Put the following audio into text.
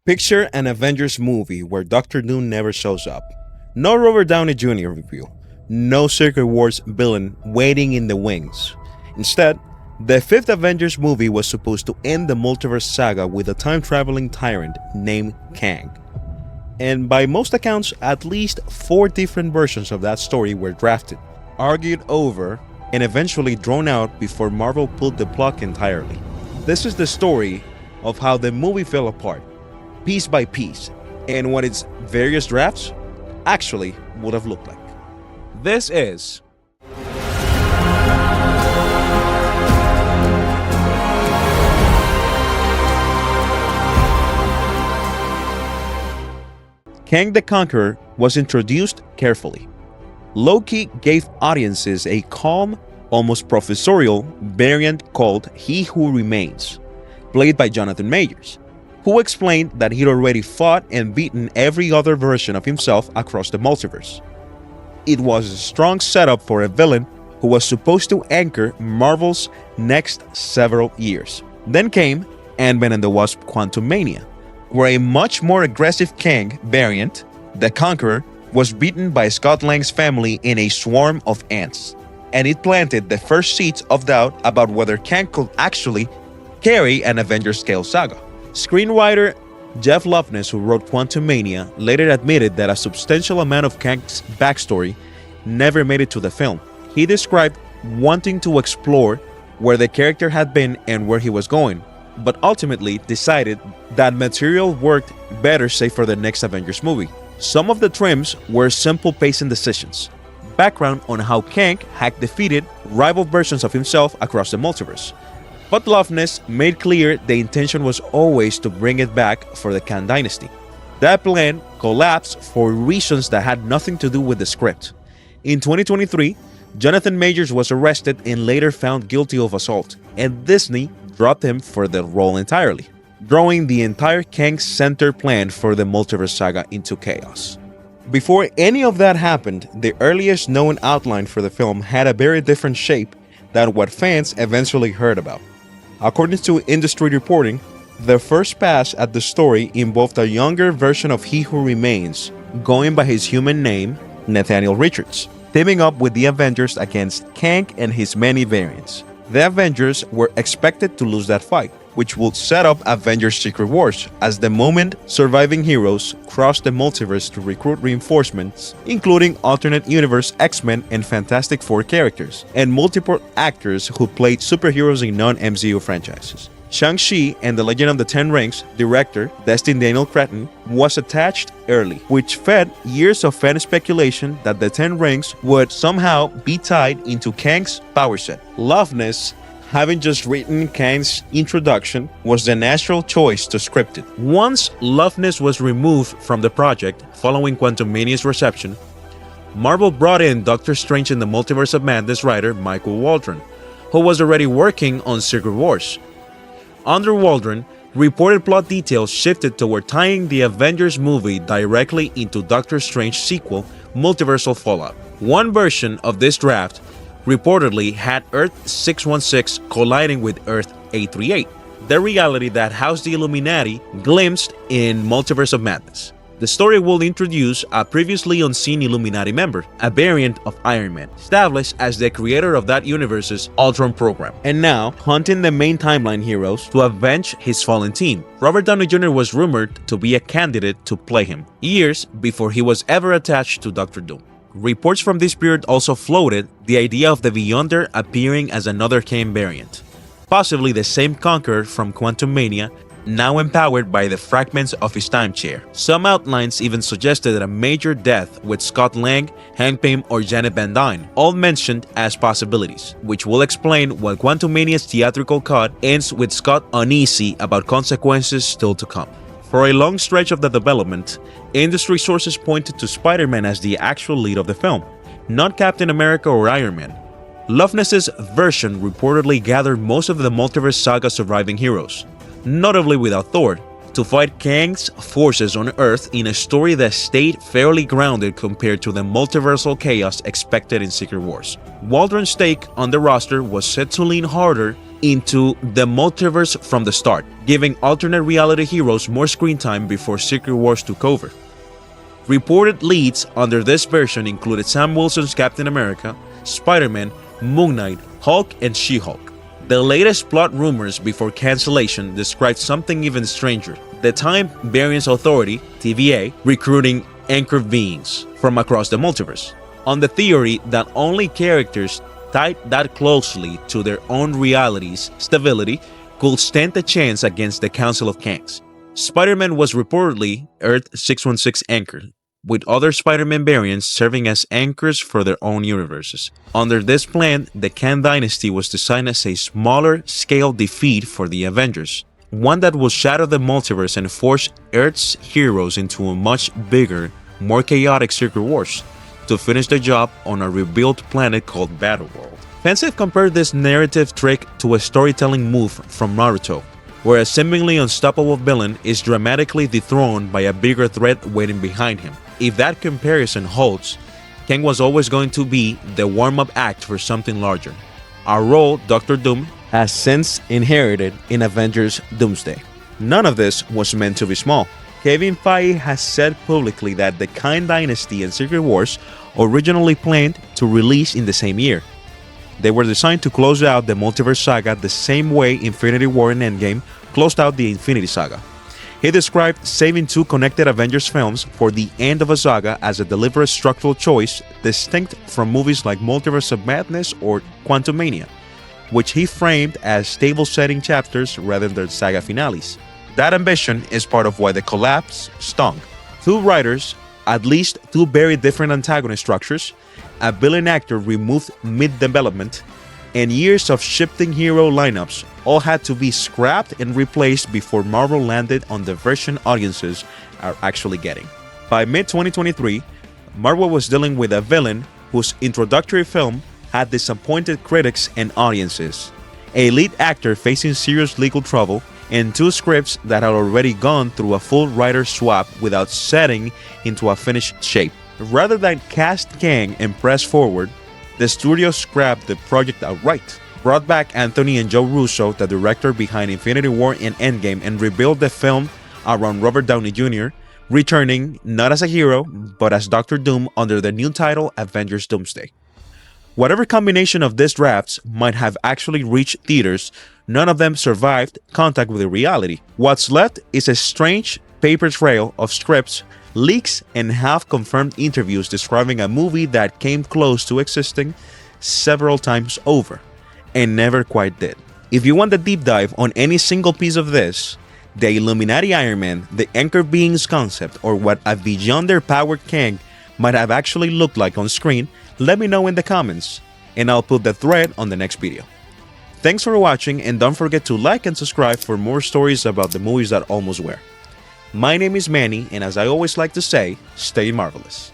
Picture an Avengers movie where Doctor Doom never shows up. No Robert Downey Jr. reveal. No Secret Wars villain waiting in the wings. Instead, the fifth Avengers movie was supposed to end the multiverse saga with a time-traveling tyrant named Kang. And by most accounts, at least 4 different versions of that story were drafted, argued over, and eventually drawn out before Marvel pulled the plug entirely. This is the story of how the movie fell apart, piece by piece, and what its various drafts actually would have looked like. This is Kang the Conqueror was introduced carefully. Loki gave audiences a calm, almost professorial variant called He Who Remains, played by Jonathan Majors, who explained that he'd already fought and beaten every other version of himself across the multiverse. It was a strong setup for a villain who was supposed to anchor Marvel's next several years. Then came Ant-Man and the Wasp: Quantumania, where a much more aggressive Kang variant, the Conqueror, was beaten by Scott Lang's family in a swarm of ants, and it planted the first seeds of doubt about whether Kang could actually carry an Avengers-scale saga. Screenwriter Jeff Loveness, who wrote Quantumania, later admitted that a substantial amount of Kang's backstory never made it to the film. He described wanting to explore where the character had been and where he was going, but ultimately decided that material worked better saved for the next Avengers movie. Some of the trims were simple pacing decisions, background on how Kang had defeated rival versions of himself across the multiverse. But Loveness made clear the intention was always to bring it back for the Kang Dynasty. That plan collapsed for reasons that had nothing to do with the script. In 2023, Jonathan Majors was arrested and later found guilty of assault, and Disney dropped him for the role entirely, throwing the entire Kang-centered plan for the multiverse saga into chaos. Before any of that happened, the earliest known outline for the film had a very different shape than what fans eventually heard about. According to industry reporting, the first pass at the story involved a younger version of He Who Remains, going by his human name, Nathaniel Richards, teaming up with the Avengers against Kang and his many variants. The Avengers were expected to lose that fight, which would set up Avengers Secret Wars as the moment surviving heroes crossed the multiverse to recruit reinforcements, including alternate universe X-Men and Fantastic Four characters, and multiple actors who played superheroes in non-MCU franchises. Shang-Chi and the Legend of the Ten Rings director Destin Daniel Cretton was attached early, which fed years of fan speculation that the Ten Rings would somehow be tied into Kang's power set. Loveness, having just written Kang's introduction, was the natural choice to script it. Once Loveness was removed from the project following Quantumania's reception, Marvel brought in Doctor Strange in the Multiverse of Madness writer Michael Waldron, who was already working on Secret Wars. Under Waldron, reported plot details shifted toward tying the Avengers movie directly into Doctor Strange's sequel, Multiversal Fallout. One version of this draft reportedly had Earth 616 colliding with Earth 838, the reality that housed the Illuminati glimpsed in Multiverse of Madness. The story will introduce a previously unseen Illuminati member, a variant of Iron Man, established as the creator of that universe's Ultron program, and now hunting the main timeline heroes to avenge his fallen team. Robert Downey Jr. was rumored to be a candidate to play him, years before he was ever attached to Doctor Doom. Reports from this period also floated the idea of the Beyonder appearing as another Kang variant, possibly the same Conqueror from Quantumania, now empowered by the fragments of his time chair. Some outlines even suggested a major death with Scott Lang, Hank Pym, or Janet Van Dyne, all mentioned as possibilities, which will explain why Quantumania's theatrical cut ends with Scott uneasy about consequences still to come. For a long stretch of the development, industry sources pointed to Spider-Man as the actual lead of the film, not Captain America or Iron Man. Loveness's version reportedly gathered most of the multiverse saga surviving heroes, notably without Thor, to fight Kang's forces on Earth in a story that stayed fairly grounded compared to the multiversal chaos expected in Secret Wars. Waldron's take on the roster was set to lean harder into the multiverse from the start, giving alternate reality heroes more screen time before Secret Wars took over. Reported leads under this version included Sam Wilson's Captain America, Spider-Man, Moon Knight, Hulk, and She-Hulk. The latest plot rumors before cancellation described something even stranger: the Time Variance Authority, TVA, recruiting anchor beings from across the multiverse, on the theory that only characters tied that closely to their own reality's stability could stand a chance against the Council of Kangs. Spider-Man was reportedly Earth 616 anchor, with other Spider-Man variants serving as anchors for their own universes. Under this plan, the Kang Dynasty was designed as a smaller-scale defeat for the Avengers, one that will shatter the multiverse and force Earth's heroes into a much bigger, more chaotic Secret Wars to finish the job on a rebuilt planet called Battleworld. Fans have compared this narrative trick to a storytelling move from Naruto, where a seemingly unstoppable villain is dramatically dethroned by a bigger threat waiting behind him. If that comparison holds, Kang was always going to be the warm-up act for something larger, a role Dr. Doom has since inherited in Avengers Doomsday. None of this was meant to be small. Kevin Feige has said publicly that the Kang Dynasty and Secret Wars originally planned to release in the same year. They were designed to close out the multiverse saga the same way Infinity War and Endgame closed out the Infinity Saga. He described saving two connected Avengers films for the end of a saga as a deliberate structural choice distinct from movies like Multiverse of Madness or Quantumania, which he framed as table-setting chapters rather than saga finales. That ambition is part of why the collapse stung. Two writers, at least two very different antagonist structures, a villain actor removed mid-development, and years of shifting hero lineups all had to be scrapped and replaced before Marvel landed on the version audiences are actually getting. By mid-2023, Marvel was dealing with a villain whose introductory film had disappointed critics and audiences, a lead actor facing serious legal trouble, and two scripts that had already gone through a full writer swap without setting into a finished shape. Rather than cast Kang and press forward, the studio scrapped the project outright, brought back Anthony and Joe Russo, the director behind Infinity War and Endgame, and rebuilt the film around Robert Downey Jr., returning not as a hero, but as Dr. Doom under the new title Avengers Doomsday. Whatever combination of these drafts might have actually reached theaters, none of them survived contact with the reality. What's left is a strange paper trail of scripts, leaks, and half-confirmed interviews describing a movie that came close to existing several times over, and never quite did. If you want a deep dive on any single piece of this, the Illuminati Iron Man, the Anchor Beings concept, or what a beyond-their-powered Kang might have actually looked like on screen, let me know in the comments, and I'll put the thread on the next video. Thanks for watching, and don't forget to like and subscribe for more stories about the movies that almost were. My name is Manny, and as I always like to say, stay marvelous.